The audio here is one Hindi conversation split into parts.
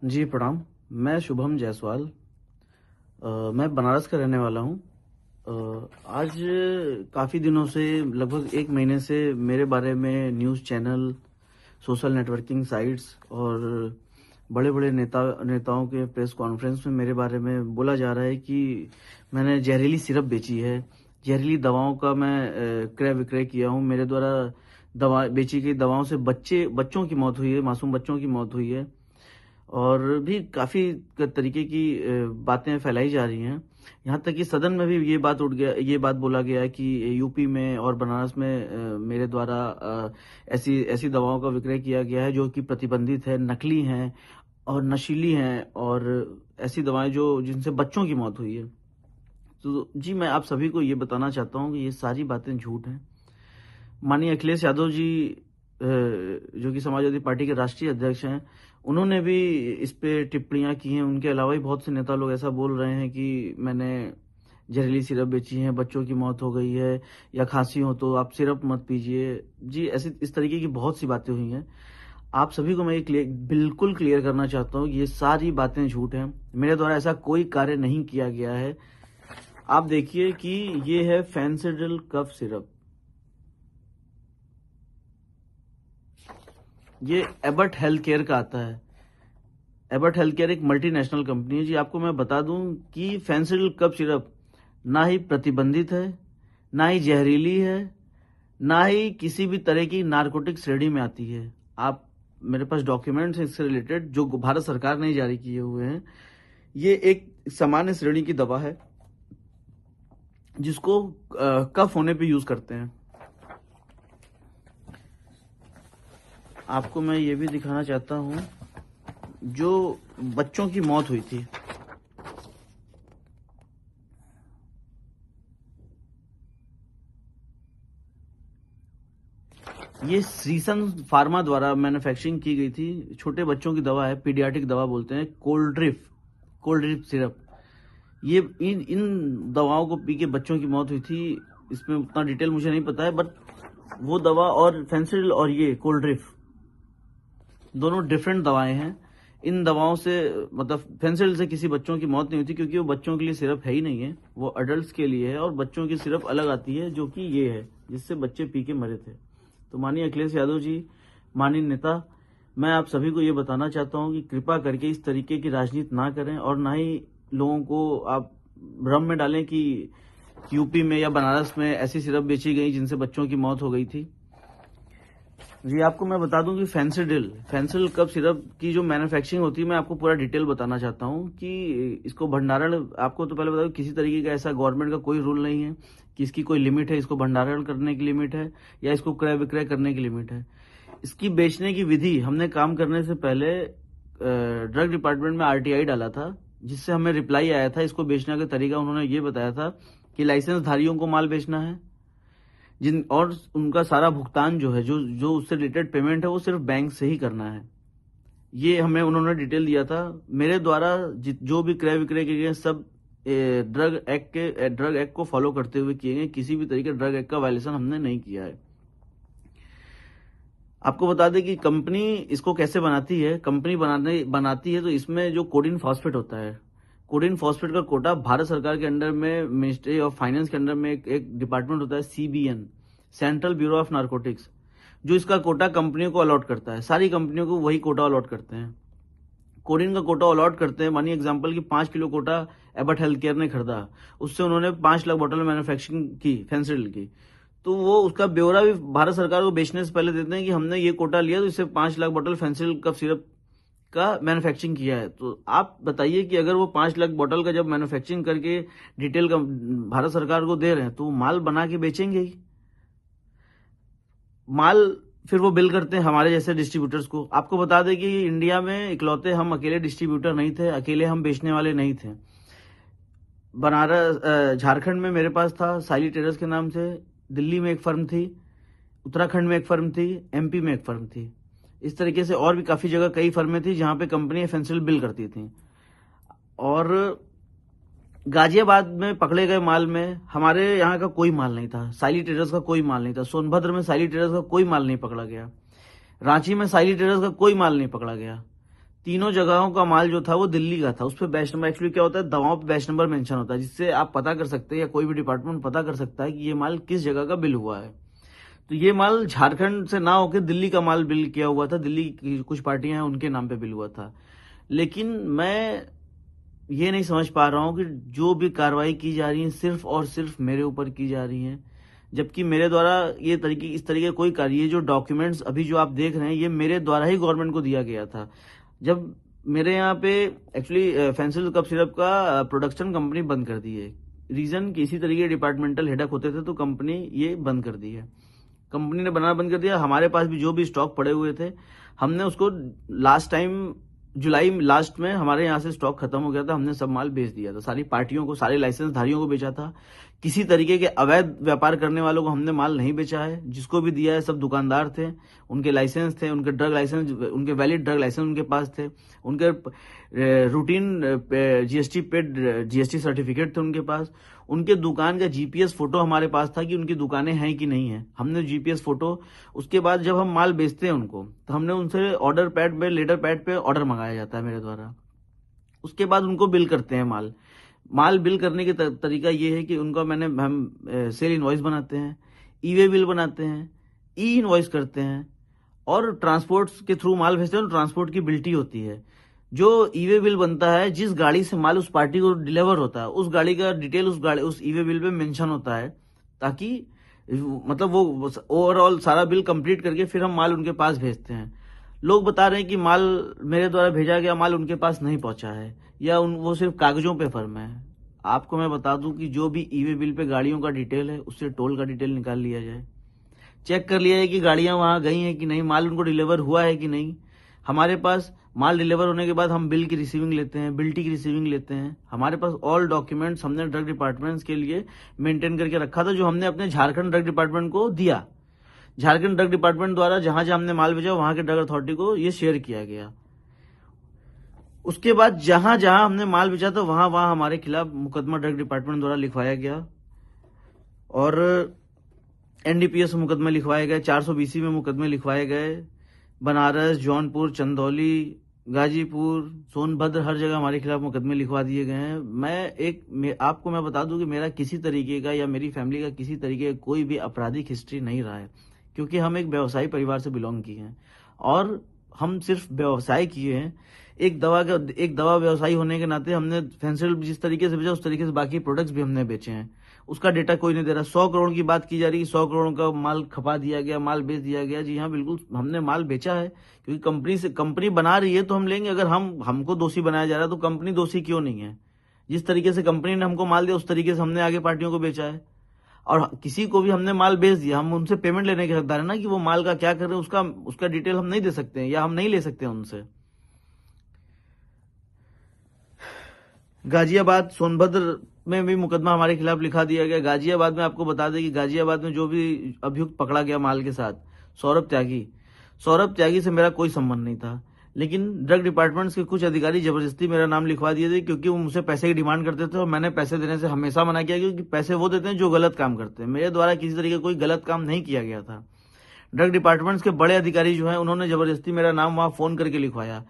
जी, प्रणाम। मैं शुभम जायसवाल। मैं बनारस का रहने वाला हूँ। आज काफ़ी दिनों से, लगभग 1 महीने से मेरे बारे में news channel, social networking sites और बड़े-बड़े नेताओं के प्रेस कॉन्फ्रेंस में मेरे बारे में बोला जा रहा है कि मैंने जहरीली सिरप बेची है, जहरीली दवाओं का मैं क्रय विक्रय किया हूँ। मेरे द्वारा दवा बेची गई दवाओं से बच्चों की मौत हुई है, मासूम बच्चों की मौत हुई है। और भी काफ़ी तरीके की बातें फैलाई जा रही हैं। यहाँ तक कि सदन में भी ये बात बोला गया है कि यूपी में और बनारस में मेरे द्वारा ऐसी ऐसी दवाओं का विक्रय किया गया है जो कि प्रतिबंधित है, नकली हैं और नशीली हैं, और ऐसी दवाएँ जो जिनसे बच्चों की मौत हुई है। तो जी, मैं आप सभी को ये बताना चाहता हूँ कि ये सारी बातें झूठ हैं। माननीय अखिलेश यादव जी, जो कि समाजवादी पार्टी के राष्ट्रीय अध्यक्ष हैं, उन्होंने भी इस पे टिप्पणियां की हैं। उनके अलावा भी बहुत से नेता लोग ऐसा बोल रहे हैं कि मैंने जहरीली सिरप बेची है, बच्चों की मौत हो गई है, या खांसी हो तो आप सिरप मत पीजिए। जी, ऐसी इस तरीके की बहुत सी बातें हुई हैं। आप सभी को मैं ये बिल्कुल क्लियर करना चाहता हूँ कि ये सारी बातें झूठ हैं। मेरे द्वारा ऐसा कोई कार्य नहीं किया गया है। आप देखिए कि ये है फेंसिडिल कफ सिरप। ये एबट हेल्थ केयर का आता है। एबट हेल्थ केयर एक मल्टीनेशनल कंपनी है। जी, आपको मैं बता दूं कि फेंसिडिल कफ सिरप ना ही प्रतिबंधित है, ना ही जहरीली है, ना ही किसी भी तरह की नारकोटिक श्रेणी में आती है। आप, मेरे पास डॉक्यूमेंट्स हैं इससे रिलेटेड जो भारत सरकार ने जारी किए हुए हैं। ये एक सामान्य श्रेणी की दवा है जिसको कफ होने पे यूज करते हैं। आपको मैं ये भी दिखाना चाहता हूं, जो बच्चों की मौत हुई थी, ये सीसन फार्मा द्वारा मैन्युफैक्चरिंग की गई थी। छोटे बच्चों की दवा है, पीडियाट्रिक दवा बोलते हैं, कोल्ड ड्रिप सिरप। ये इन इन दवाओं को पी के बच्चों की मौत हुई थी। इसमें उतना डिटेल मुझे नहीं पता है, बट वो दवा और फेंसिडिल और ये कोल्ड ड्रिप दोनों डिफरेंट दवाएं हैं। इन दवाओं से, मतलब फेंसिडिल से किसी बच्चों की मौत नहीं हुई थी, क्योंकि वो बच्चों के लिए सिरप है ही नहीं है, वो अडल्ट्स के लिए है। और बच्चों की सिरप अलग आती है जो कि ये है, जिससे बच्चे पी के मरे थे। तो माननीय अखिलेश यादव जी, माननीय नेता, मैं आप सभी को ये बताना चाहता हूँ कि कृपा करके इस तरीके की राजनीति ना करें, और ना ही लोगों को आप भ्रम में डालें कि यूपी में या बनारस में ऐसी सिरप बेची गई जिनसे बच्चों की मौत हो गई थी। जी, आपको मैं बता दूं कि फेंसिडिल कफ सिरप की जो मैन्युफैक्चरिंग होती है, मैं आपको पूरा डिटेल बताना चाहता हूं कि इसको भंडारण, आपको तो पहले बता दूं, किसी तरीके का ऐसा गवर्नमेंट का कोई रूल नहीं है कि इसकी कोई लिमिट है, इसको भंडारण करने की लिमिट है या इसको क्रय विक्रय करने की लिमिट है। इसकी बेचने की विधि, हमने काम करने से पहले ड्रग डिपार्टमेंट में आरटीआई डाला था, जिससे हमें रिप्लाई आया था। इसको बेचने का तरीका उन्होंने ये बताया था कि लाइसेंस धारियों को माल बेचना है, और उनका सारा भुगतान जो है, जो जो उससे रिलेटेड पेमेंट है, वो सिर्फ बैंक से ही करना है। ये हमें उन्होंने डिटेल दिया था। मेरे द्वारा जो भी क्रय विक्रय किए गए सब ड्रग एक्ट को फॉलो करते हुए किए गए। किसी भी तरीके ड्रग एक्ट का वायलेशन हमने नहीं किया है। आपको बता दें कि कंपनी इसको कैसे बनाती है। कंपनी बनाती है तो इसमें जो कोडिन फॉस्फेट होता है, कोडिन फॉस्फेट का कोटा भारत सरकार के अंडर में, मिनिस्ट्री ऑफ फाइनेंस के अंडर में एक डिपार्टमेंट होता है, CBN, central bureau of narcotics, जो इसका कोटा कंपनियों को अलॉट करता है। सारी कंपनियों को वही कोटा अलॉट करते हैं, कोडिन का कोटा अलॉट करते हैं। मानिए एग्जांपल की 5 किलो कोटा एबट हेल्थ केयर ने खरीदा, उससे उन्होंने 5 लाख बोतल मैन्युफैक्चरिंग की फेंसिडिल की, तो वो उसका ब्यौरा भी भारत सरकार को बेचने से पहले देते हैं कि हमने ये कोटा लिया तो इससे 5 लाख बोतल फेंसिडिल कफ सिरप का मैन्युफैक्चरिंग किया है। तो आप बताइए कि अगर वो 5 लाख बोतल का जब मैन्युफैक्चरिंग करके डिटेल का भारत सरकार को दे रहे हैं, तो वो माल बना के बेचेंगे ही। माल फिर वो बिल करते हैं हमारे जैसे डिस्ट्रीब्यूटर्स को। आपको बता दें कि इंडिया में इकलौते हम अकेले डिस्ट्रीब्यूटर नहीं थे, अकेले हम बेचने वाले नहीं थे। बनारस, झारखंड में मेरे पास था साइली टेरर्स के नाम से, दिल्ली में एक फर्म थी, उत्तराखंड में एक फर्म थी, एमपी में एक फर्म थी। इस तरीके से और भी काफी जगह कई फर्में थी जहां पे कंपनी फेंसिडिल बिल करती थी। और गाजियाबाद में पकड़े गए माल में हमारे यहाँ का कोई माल नहीं था, साइली ट्रेडर्स का कोई माल नहीं था। सोनभद्र में साइली ट्रेडर्स का कोई माल नहीं पकड़ा गया। रांची में साइली ट्रेडर्स का कोई माल नहीं पकड़ा गया। तीनों जगहों का माल जो था वो दिल्ली का था। उस पर बैच नंबर, एक्चुअली क्या होता है, दवाओं पे बैच नंबर मेंशन होता है, जिससे आप पता कर सकते हैं या कोई भी डिपार्टमेंट पता कर सकता है कि ये माल किस जगह का बिल हुआ है। तो ये माल झारखंड से ना होकर दिल्ली का माल बिल किया हुआ था, दिल्ली की कुछ पार्टियां हैं उनके नाम पे बिल हुआ था। लेकिन मैं ये नहीं समझ पा रहा हूं कि जो भी कार्रवाई की जा रही है सिर्फ और सिर्फ मेरे ऊपर की जा रही है, जबकि मेरे द्वारा ये तरीके इस तरीके कोई कार्य, ये जो डॉक्यूमेंट्स अभी जो आप देख रहे हैं ये मेरे द्वारा ही गवर्नमेंट को दिया गया था। जब मेरे यहाँ पे एक्चुअली फेंसिल कफ सिरप का प्रोडक्शन कंपनी बंद कर दी है, रीजन कि इसी तरीके डिपार्टमेंटल हेडक होते थे तो कंपनी ये बंद कर दी है, कंपनी ने बनाना बंद कर दिया। हमारे पास भी जो भी स्टॉक पड़े हुए थे हमने उसको लास्ट टाइम जुलाई लास्ट में हमारे यहाँ से स्टॉक खत्म हो गया था, हमने सब माल बेच दिया था, सारी पार्टियों को, सारे लाइसेंस धारियों को बेचा था। किसी तरीके के अवैध व्यापार करने वालों को हमने माल नहीं बेचा है, जिसको भी दिया है सब दुकानदार थे, उनके लाइसेंस थे, उनके ड्रग लाइसेंस, उनके वैलिड ड्रग लाइसेंस उनके पास थे, उनके routine GST paid GST certificate थे उनके पास, उनके दुकान का जीपीएस फोटो हमारे पास था कि उनकी दुकानें हैं कि नहीं है, हमने जीपीएस फोटो। उसके बाद जब हम माल बेचते हैं उनको तो हमने उनसे ऑर्डर पैड पे, लेटर पैड पे ऑर्डर मंगाया जाता है मेरे द्वारा। उसके बाद उनको बिल करते हैं माल बिल करने के तरीका ये है कि उनका हम सेल इनवॉइस बनाते हैं, ई वे बिल बनाते हैं, ई इनवॉइस करते हैं और ट्रांसपोर्ट के थ्रू माल भेजते हैं तो ट्रांसपोर्ट की बिल्टी होती है। जो ई वे बिल बनता है, जिस गाड़ी से माल उस पार्टी को डिलीवर होता है उस गाड़ी का डिटेल उस ई वे बिल पे मेंशन होता है, ताकि मतलब वो ओवरऑल सारा बिल कंप्लीट करके फिर हम माल उनके पास भेजते हैं। लोग बता रहे हैं कि माल मेरे द्वारा भेजा गया माल उनके पास नहीं पहुंचा है या वो सिर्फ कागजों पे फर्म है। आपको मैं बता दूं कि जो भी ई वे बिल पे गाड़ियों का डिटेल है उससे टोल का डिटेल निकाल लिया जाए, चेक कर लिया जाए कि गाड़ियां वहां गई हैं कि नहीं, माल उनको डिलीवर हुआ है कि नहीं। हमारे पास माल डिलीवर होने के बाद हम बिल की रिसीविंग लेते हैं, बिल्टी की रिसीविंग लेते हैं। हमारे पास ऑल डॉक्यूमेंट्स हमने ड्रग डिपार्टमेंट्स के लिए मेंटेन करके रखा था, जो हमने अपने झारखंड ड्रग डिपार्टमेंट को दिया। झारखंड ड्रग डिपार्टमेंट द्वारा जहां जहां हमने माल भेजा वहां के ड्रग अथॉरिटी को ये शेयर किया गया। उसके बाद जहां जहां हमने माल बेचा था वहां वहां हमारे खिलाफ मुकदमा ड्रग डिपार्टमेंट द्वारा लिखवाया गया और एनडीपीएस में मुकदमे लिखवाए गए, 420 में मुकदमे लिखवाए गए। बनारस, जौनपुर, चंदौली, गाजीपुर, सोनभद्र, हर जगह हमारे खिलाफ मुकदमे लिखवा दिए गए हैं। आपको मैं बता दूं कि मेरा किसी तरीके का या मेरी फैमिली का किसी तरीके का कोई भी आपराधिक हिस्ट्री नहीं रहा है, क्योंकि हम एक व्यवसायी परिवार से बिलोंग किए हैं और हम सिर्फ व्यवसाय किए हैं। एक दवा व्यवसायी होने के नाते हमने फेंसिल जिस तरीके से बेचा उस तरीके से बाकी प्रोडक्ट्स भी हमने बेचे हैं। उसका डेटा कोई नहीं दे रहा। 100 करोड़ की बात की जा रही है, 100 करोड़ का माल खपा दिया गया, माल बेच दिया गया। जी हाँ, बिल्कुल हमने माल बेचा है, क्योंकि कंपनी बना रही है तो हम लेंगे। अगर हमको दोषी बनाया जा रहा है तो कंपनी दोषी क्यों नहीं है? जिस तरीके से कंपनी ने हमको माल दिया उस तरीके से हमने आगे पार्टियों को बेचा है और किसी को भी हमने माल बेच दिया, हम उनसे पेमेंट लेने के हकदार है ना, कि वो माल का क्या कर रहे हैं उसका डिटेल हम नहीं दे सकते हैं या हम नहीं ले सकते हैं उनसे। गाजियाबाद, सोनभद्र में भी मुकदमा हमारे खिलाफ लिखा दिया गया। गाजियाबाद में आपको बता दें कि गाजियाबाद में जो भी अभियुक्त पकड़ा गया माल के साथ, सौरभ त्यागी से मेरा कोई संबंध नहीं था, लेकिन ड्रग डिपार्टमेंट्स के कुछ अधिकारी जबरदस्ती मेरा नाम लिखवा दिए थे, क्योंकि वो मुझसे पैसे की डिमांड करते थे और मैंने पैसे देने से हमेशा मना किया, क्योंकि पैसे वो देते हैं जो गलत काम करते हैं। मेरे द्वारा किसी तरीके कोई गलत काम नहीं किया गया था। ड्रग डिपार्टमेंट्स के बड़े अधिकारी जो हैं उन्होंने जबरदस्ती मेरा नाम वहां फोन करके लिखवाया।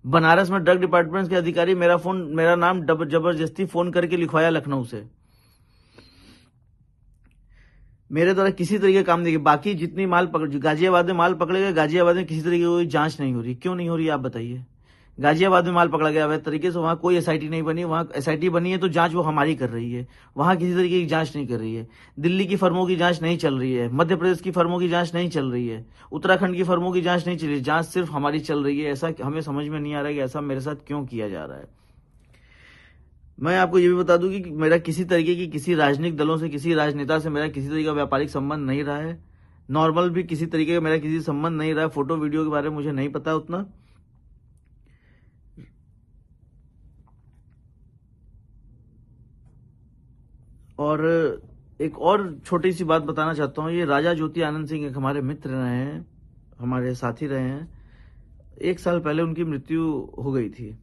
बनारस में ड्रग डिपार्टमेंट के अधिकारी मेरा नाम जबरदस्ती फोन करके लिखवाया लखनऊ से। मेरे द्वारा किसी तरीके का काम नहीं किया। बाकी जितनी गाजियाबाद में माल पकड़े गए, गाजियाबाद में किसी तरीके की कोई जांच नहीं हो रही। क्यों नहीं हो रही आप बताइए? गाजियाबाद में माल पकड़ा गया अवैध तरीके से, वहां कोई एसआईटी नहीं बनी। वहां एसआईटी बनी है तो जांच वो हमारी कर रही है, वहां किसी तरीके की जांच नहीं कर रही है। दिल्ली की फर्मों की जांच नहीं चल रही है, मध्य प्रदेश की फर्मों की जांच नहीं चल रही है, उत्तराखंड की फर्मों की जांच नहीं चल रही है, जांच सिर्फ हमारी चल रही है। ऐसा हमें समझ में नहीं आ रहा है कि ऐसा मेरे साथ क्यों किया जा रहा है। मैं आपको ये भी बता दूं कि मेरा किसी तरीके की किसी राजनीतिक दलों से, किसी राजनेता से मेरा किसी तरीके का व्यापारिक संबंध नहीं रहा है। नॉर्मल भी किसी तरीके का मेरा किसी संबंध नहीं रहा है। फोटो वीडियो के बारे में मुझे नहीं पता उतना। और एक और छोटी सी बात बताना चाहता हूँ। ये राजा ज्योति आनंद सिंह एक हमारे मित्र रहे हैं, हमारे साथी रहे हैं। 1 साल पहले उनकी मृत्यु हो गई थी।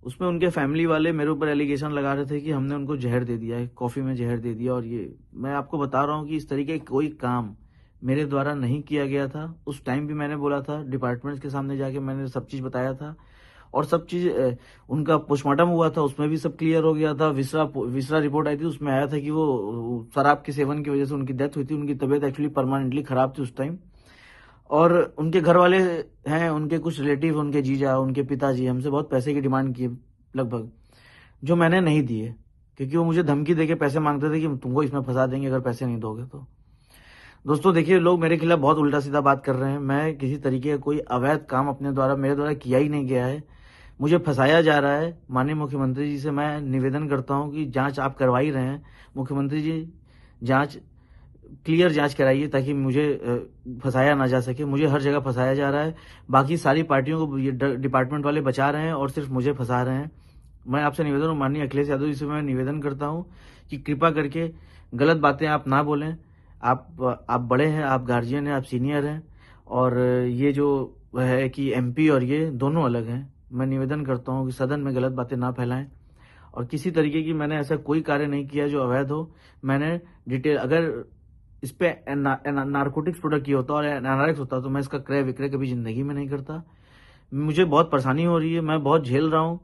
उसमें उनके फैमिली वाले मेरे ऊपर एलिगेशन लगा रहे थे कि हमने उनको जहर दे दिया है, कॉफी में जहर दे दिया। और ये मैं आपको बता रहा हूँ कि इस तरीके कोई काम मेरे द्वारा नहीं किया गया था। उस टाइम भी मैंने बोला था, डिपार्टमेंट्स के सामने जाके मैंने सब चीज बताया था और सब चीज उनका पोस्टमार्टम हुआ था, उसमें भी सब क्लियर हो गया था। विसरा रिपोर्ट आई थी, उसमें आया था कि वो शराब के सेवन की वजह से उनकी डेथ हुई थी। उनकी तबीयत एक्चुअली परमानेंटली खराब थी उस टाइम। और उनके घर वाले हैं, उनके कुछ रिलेटिव, उनके जीजा, उनके पिताजी हमसे बहुत पैसे की डिमांड किए लगभग, जो मैंने नहीं दिए, क्योंकि वो मुझे धमकी देके पैसे मांगते थे कि तुमको इसमें फंसा देंगे अगर पैसे नहीं दोगे तो। दोस्तों देखिए, लोग मेरे खिलाफ बहुत उल्टा सीधा बात कर रहे हैं। मैं किसी तरीके का कोई अवैध काम अपने द्वारा, मेरे द्वारा किया ही नहीं गया है। मुझे फंसाया जा रहा है। माननीय मुख्यमंत्री जी से मैं निवेदन करता हूं कि जांच आप करवा ही रहे हैं, मुख्यमंत्री जी जांच, क्लियर जांच कराइए ताकि मुझे फंसाया ना जा सके। मुझे हर जगह फंसाया जा रहा है। बाकी सारी पार्टियों को ये डिपार्टमेंट वाले बचा रहे हैं और सिर्फ मुझे फंसा रहे हैं। मैं आपसे निवेदन, माननीय अखिलेश यादव जी से मैं निवेदन करता हूं कि कृपा करके गलत बातें आप ना बोलें। आप बड़े हैं, आप गार्जियन हैं, आप सीनियर हैं, और ये जो है कि एमपी और ये दोनों अलग हैं। मैं निवेदन करता हूं कि सदन में गलत बातें ना फैलाएं, और किसी तरीके की मैंने ऐसा कोई कार्य नहीं किया जो अवैध हो। मैंने डिटेल, अगर इस पे नारकोटिक्स प्रोडक्ट की होता और एनारक्स होता तो मैं इसका क्रय विक्रय कभी जिंदगी में नहीं करता। मुझे बहुत परेशानी हो रही है, मैं बहुत झेल रहा हूँ,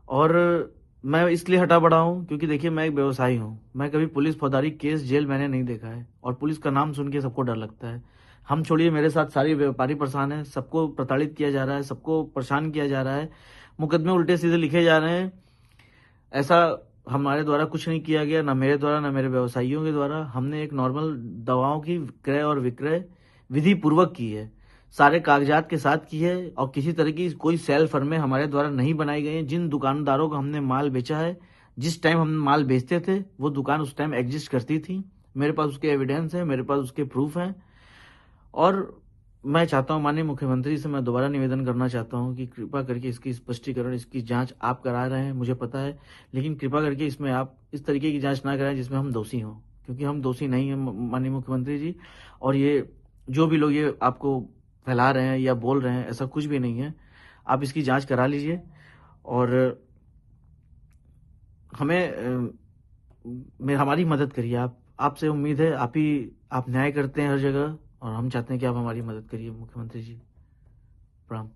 और मैं इसलिए हटा बढ़ा हूं क्योंकि देखिए मैं एक व्यवसायी हूं। मैं कभी पुलिस फौजदारी केस जेल मैंने नहीं देखा है, और पुलिस का नाम सुन के सबको डर लगता है। हम छोड़िए, मेरे साथ सारे व्यापारी परेशान हैं, सबको प्रताड़ित किया जा रहा है, सबको परेशान किया जा रहा है, मुकदमे उल्टे सीधे लिखे जा रहे हैं। ऐसा हमारे द्वारा कुछ नहीं किया गया, ना मेरे द्वारा ना मेरे व्यवसायियों के द्वारा। हमने एक नॉर्मल दवाओं की क्रय और विक्रय विधि पूर्वक की है, सारे कागजात के साथ की है, और किसी तरह की कोई सेल फर्में हमारे द्वारा नहीं बनाई गई हैं। जिन दुकानदारों को हमने माल बेचा है, जिस टाइम हम माल बेचते थे वो दुकान उस टाइम एग्जिस्ट करती थी। मेरे पास उसके एविडेंस है, मेरे पास उसके प्रूफ हैं। और मैं चाहता हूं, माननीय मुख्यमंत्री से मैं दोबारा निवेदन करना चाहता हूं कि कृपा करके इसकी स्पष्टीकरण, इसकी जांच आप करा रहे हैं, मुझे पता है, लेकिन कृपा करके इसमें आप इस तरीके की जांच ना कराएं जिसमें हम दोषी हों, क्योंकि हम दोषी नहीं हैं माननीय मुख्यमंत्री जी। और ये जो भी लोग ये आपको फैला रहे हैं या बोल रहे हैं, ऐसा कुछ भी नहीं है। आप इसकी जांच करा लीजिए, और हमें हमारी मदद करिए। आपसे उम्मीद है, आप न्याय करते हैं हर जगह, और हम चाहते हैं कि आप हमारी मदद करिए मुख्यमंत्री जी। प्रणाम।